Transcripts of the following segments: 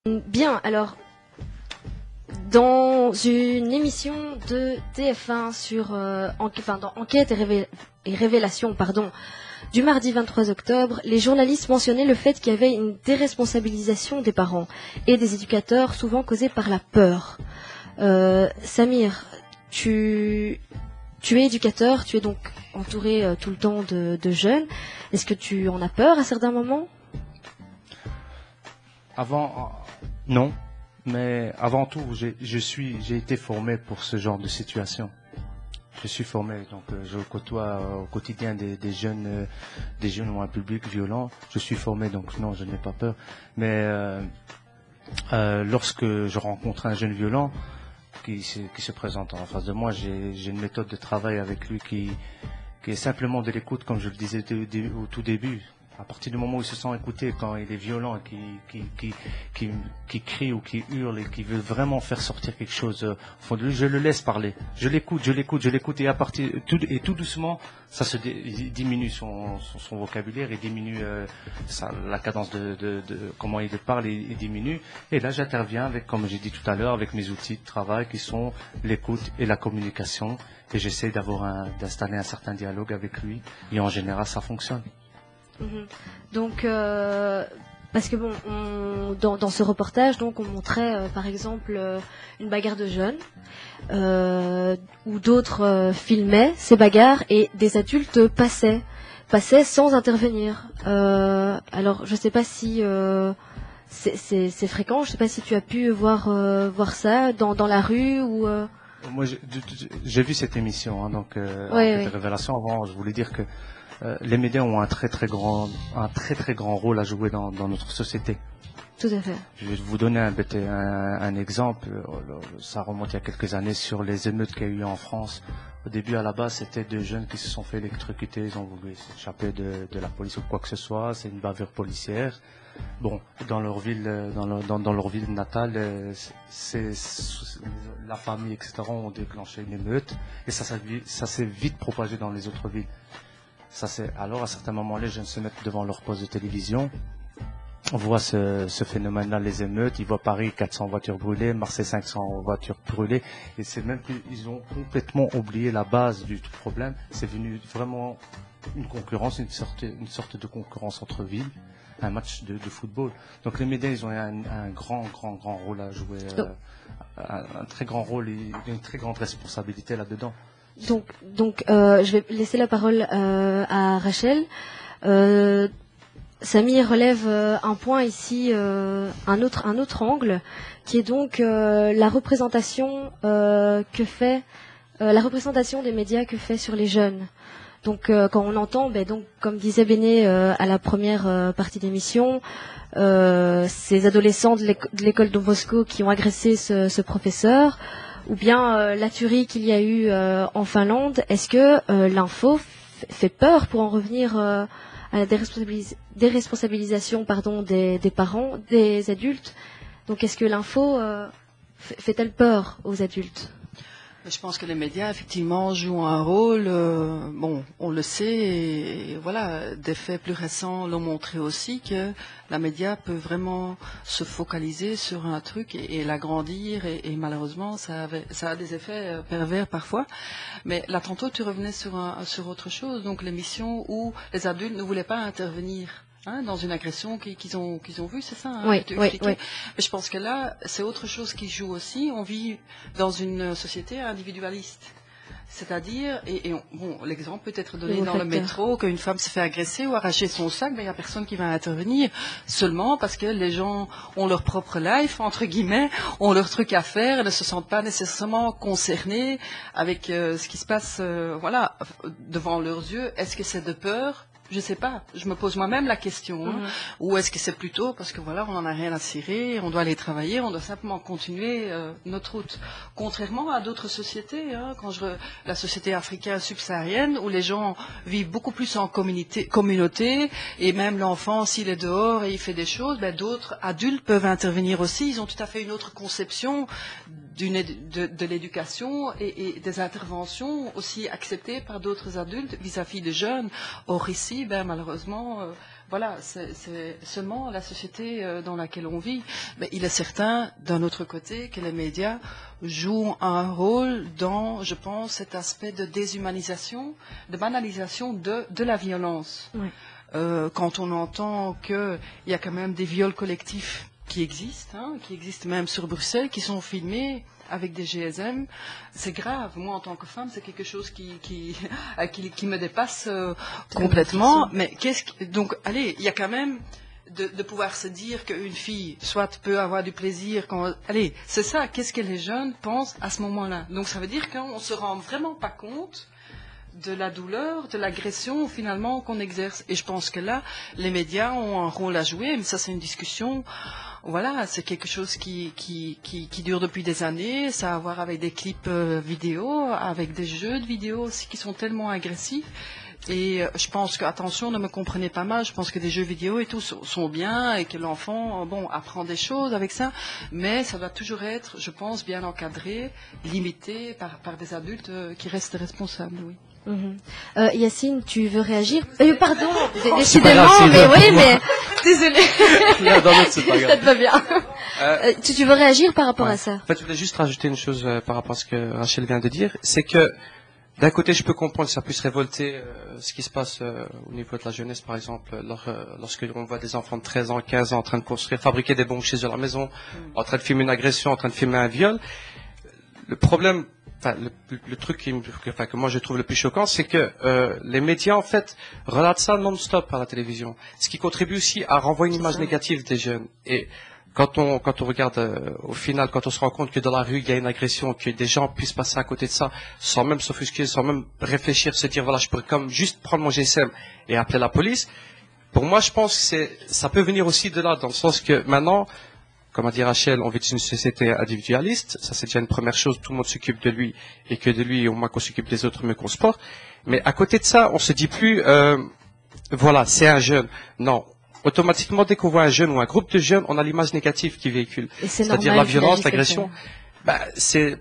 Bien, alors, dans une émission de TF1 sur dans Enquête et Révélation, pardon, du mardi 23 octobre, les journalistes mentionnaient le fait qu'il y avait une déresponsabilisation des parents et des éducateurs, souvent causée par la peur. Samir, tu es éducateur, tu es donc entouré tout le temps de jeunes. Est-ce que tu en as peur à certains moments? Non, mais avant tout, j'ai été formé pour ce genre de situation. Je suis formé, donc je côtoie au quotidien des jeunes ou un public violent. Je suis formé, donc non, je n'ai pas peur. Mais lorsque je rencontre un jeune violent qui se présente en face de moi, j'ai une méthode de travail avec lui qui est simplement de l'écoute, comme je le disais au tout début. À partir du moment où il se sent écouté, quand il est violent, qui crie ou qui hurle et qui veut vraiment faire sortir quelque chose au fond de lui, je le laisse parler. Je l'écoute, et tout doucement, il diminue son vocabulaire, il diminue la cadence de comment il parle, il diminue. Et là, j'interviens avec, comme j'ai dit tout à l'heure, avec mes outils de travail qui sont l'écoute et la communication. Et j'essaie d'installer un certain dialogue avec lui. Et en général, ça fonctionne. Donc, parce que bon, dans ce reportage, donc, on montrait par exemple une bagarre de jeunes, où d'autres filmaient ces bagarres et des adultes passaient sans intervenir. Alors, je sais pas si c'est fréquent. Je sais pas si tu as pu voir ça dans la rue ou. Moi, j'ai vu cette émission, hein, donc Ouais. Révélation. Avant, je voulais dire que les médias ont un très très grand rôle à jouer dans notre société. Tout à fait. Je vais vous donner un exemple. Ça remonte il y a quelques années sur les émeutes qu'il y a eu en France. Au début, à la base, c'était deux jeunes qui se sont fait électrocuter. Ils ont voulu s'échapper de la police ou quoi que ce soit. C'est une bavure policière. Bon, dans leur ville, dans leur ville natale, la famille, etc., ont déclenché une émeute et ça s'est vite propagé dans les autres villes. Alors, à certains moments, les jeunes se mettent devant leur poste de télévision. On voit ce phénomène-là, les émeutes. Ils voient Paris, 400 voitures brûlées, Marseille, 500 voitures brûlées. Et c'est même qu'ils ont complètement oublié la base du problème. C'est venu vraiment une concurrence, une sorte de concurrence entre villes, un match de football. Donc les médias, ils ont un grand rôle à jouer, un très grand rôle et une très grande responsabilité là-dedans. Donc, je vais laisser la parole à Rachel. Samir relève un point ici, un autre angle, qui est donc la représentation la représentation des médias que fait sur les jeunes. Donc, quand on entend, donc, comme disait Béné à la première partie d'émission, ces adolescents de l'école Don Bosco qui ont agressé ce professeur, ou bien la tuerie qu'il y a eu en Finlande, est-ce que l'info fait peur pour en revenir à la déresponsabilisation des parents, des adultes? Donc est-ce que l'info fait-elle peur aux adultes? Je pense que les médias, effectivement, jouent un rôle. On le sait, et voilà, des faits plus récents l'ont montré aussi que la média peut vraiment se focaliser sur un truc et l'agrandir, et malheureusement, ça a des effets pervers parfois. Mais là, tantôt, tu revenais sur autre chose, donc l'émission où les adultes ne voulaient pas intervenir. Dans une agression qu'ils ont vue, c'est ça, oui. Mais je pense que là, c'est autre chose qui joue aussi. On vit dans une société individualiste. C'est-à-dire, l'exemple peut être donné dans le métro, qu'une femme se fait agresser ou arracher son sac, mais il n'y a personne qui va intervenir, seulement parce que les gens ont leur propre life, entre guillemets, ont leur truc à faire et ne se sentent pas nécessairement concernés avec ce qui se passe devant leurs yeux. Est-ce que c'est de peur? Je sais pas. Je me pose moi-même la question. Ou est-ce que c'est plutôt parce que voilà, on n'en a rien à cirer, on doit aller travailler, on doit simplement continuer notre route. Contrairement à d'autres sociétés, la société africaine subsaharienne, où les gens vivent beaucoup plus en communauté, et même l'enfant, s'il est dehors et il fait des choses, d'autres adultes peuvent intervenir aussi. Ils ont tout à fait une autre conception de l'éducation et des interventions aussi acceptées par d'autres adultes vis-à-vis de jeunes. Or ici, malheureusement, voilà, c'est seulement la société dans laquelle on vit. Mais il est certain, d'un autre côté, que les médias jouent un rôle dans, je pense, cet aspect de déshumanisation, de banalisation de la violence. Oui. Quand on entend qu'il y a quand même des viols collectifs qui existent même sur Bruxelles, qui sont filmés avec des GSM, c'est grave. Moi, en tant que femme, c'est quelque chose qui me dépasse complètement. Mais donc, allez, il y a quand même de pouvoir se dire qu'une fille, soit peut avoir du plaisir allez, c'est ça. Qu'est-ce que les jeunes pensent à ce moment-là? Donc, ça veut dire qu'on se rend vraiment pas compte de la douleur, de l'agression finalement qu'on exerce. Et je pense que là, les médias ont un rôle à jouer, mais ça c'est une discussion, voilà, c'est quelque chose qui dure depuis des années, ça a à voir avec des clips vidéo, avec des jeux de vidéo aussi qui sont tellement agressifs. Et je pense que, attention, ne me comprenez pas mal, je pense que des jeux vidéo et tout sont bien et que l'enfant, apprend des choses avec ça, mais ça doit toujours être, je pense, bien encadré, limité par des adultes qui restent responsables, oui. Yacine, tu veux réagir? Pardon, décidément, mais oui, mais désolée. C'est pas grave. Ça te va bien. Tu veux réagir par rapport à ça? En fait, je voulais juste rajouter une chose par rapport à ce que Rachel vient de dire, c'est que d'un côté, je peux comprendre que ça puisse révolter ce qui se passe au niveau de la jeunesse, par exemple, lorsque on voit des enfants de 13 ans, 15 ans en train de fabriquer des bombes chez eux à la maison, en train de filmer une agression, en train de filmer un viol. Le problème, le truc que moi je trouve le plus choquant, c'est que les médias en fait relatent ça non-stop à la télévision, ce qui contribue aussi à renvoyer une image négative des jeunes. Et quand on regarde au final, quand on se rend compte que dans la rue il y a une agression, que des gens puissent passer à côté de ça sans même s'offusquer, sans même réfléchir, se dire voilà, je pourrais comme juste prendre mon GSM et appeler la police. Pour moi, je pense que ça peut venir aussi de là, dans le sens que maintenant, comme a dit Rachel, on vit dans une société individualiste. Ça, c'est déjà une première chose. Tout le monde s'occupe de lui et que de lui, au moins qu'on s'occupe des autres, mieux qu'on se porte. Mais à côté de ça, on se dit plus, voilà, c'est un jeune. Non. Automatiquement, dès qu'on voit un jeune ou un groupe de jeunes, on a l'image négative qui véhicule. C'est-à-dire la violence, l'agression. C'est,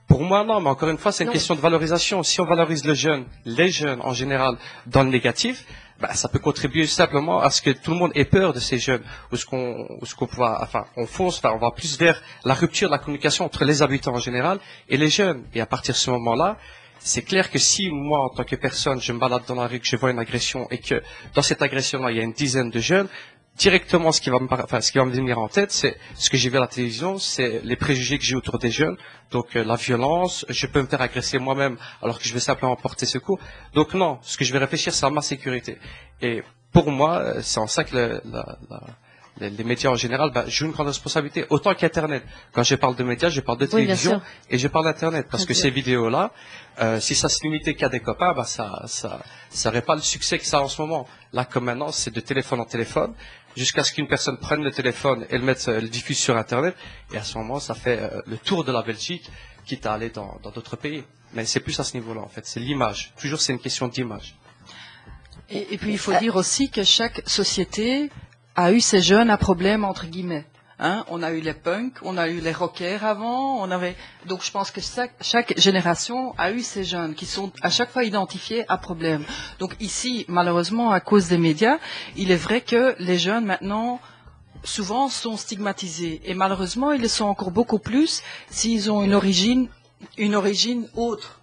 pour moi, non, mais encore une fois, c'est une question de valorisation. Si on valorise le jeune, les jeunes en général, dans le négatif, ça peut contribuer simplement à ce que tout le monde ait peur de ces jeunes, on va plus vers la rupture de la communication entre les habitants en général et les jeunes. Et à partir de ce moment-là, c'est clair que si moi, en tant que personne, je me balade dans la rue, que je vois une agression et que dans cette agression-là, il y a une dizaine de jeunes, directement, ce qui va me venir en tête, c'est ce que j'ai vu à la télévision, c'est les préjugés que j'ai autour des jeunes. Donc, la violence, je peux me faire agresser moi-même alors que je vais simplement porter secours. Donc non, ce que je vais réfléchir, c'est à ma sécurité. Et pour moi, c'est en ça que les médias en général jouent une grande responsabilité, autant qu'Internet. Quand je parle de médias, je parle de télévision et je parle d'Internet. Parce que ces vidéos-là, si ça se limitait qu'à des copains, ça n'aurait pas le succès que ça a en ce moment. Là, comme maintenant, c'est de téléphone en téléphone, jusqu'à ce qu'une personne prenne le téléphone et le diffuse sur Internet. Et à ce moment, ça fait le tour de la Belgique, quitte à aller dans d'autres pays. Mais c'est plus à ce niveau-là, en fait. C'est l'image. Toujours, c'est une question d'image. Et puis, il faut dire aussi que chaque société a eu ses jeunes à problème, entre guillemets. On a eu les punks, on a eu les rockers avant, donc je pense que chaque génération a eu ces jeunes qui sont à chaque fois identifiés à problème. Donc ici, malheureusement, à cause des médias, il est vrai que les jeunes maintenant, souvent, sont stigmatisés. Et malheureusement, ils le sont encore beaucoup plus s'ils ont une origine autre.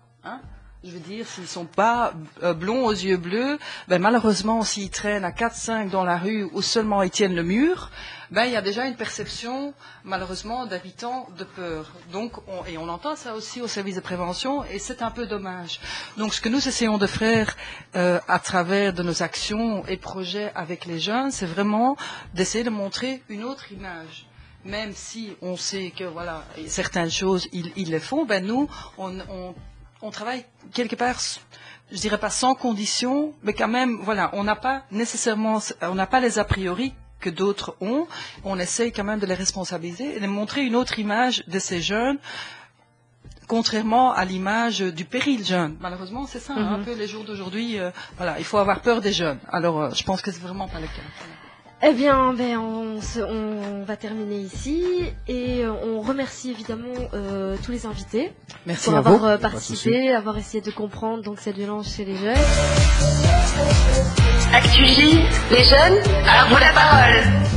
Je veux dire, s'ils sont pas blonds aux yeux bleus, malheureusement, s'ils traînent à 4-5 dans la rue ou seulement ils tiennent le mur, il y a déjà une perception, malheureusement, d'habitants de peur. Donc, on entend ça aussi au service de prévention et c'est un peu dommage. Donc, ce que nous essayons de faire à travers de nos actions et projets avec les jeunes, c'est vraiment d'essayer de montrer une autre image. Même si on sait que, voilà, certaines choses, ils les font, nous, on travaille quelque part, je dirais pas sans condition, mais quand même, voilà, on n'a pas les a priori que d'autres ont. On essaye quand même de les responsabiliser et de montrer une autre image de ces jeunes, contrairement à l'image du péril jeune. Malheureusement, c'est ça, un peu les jours d'aujourd'hui. Voilà, il faut avoir peur des jeunes. Alors, je pense que c'est vraiment pas le cas. Eh bien, on va terminer ici et on remercie évidemment tous les invités Merci pour à avoir vous. participé, avoir essayé de comprendre donc cette violence chez les jeunes. Actu J, les jeunes, à vous la parole.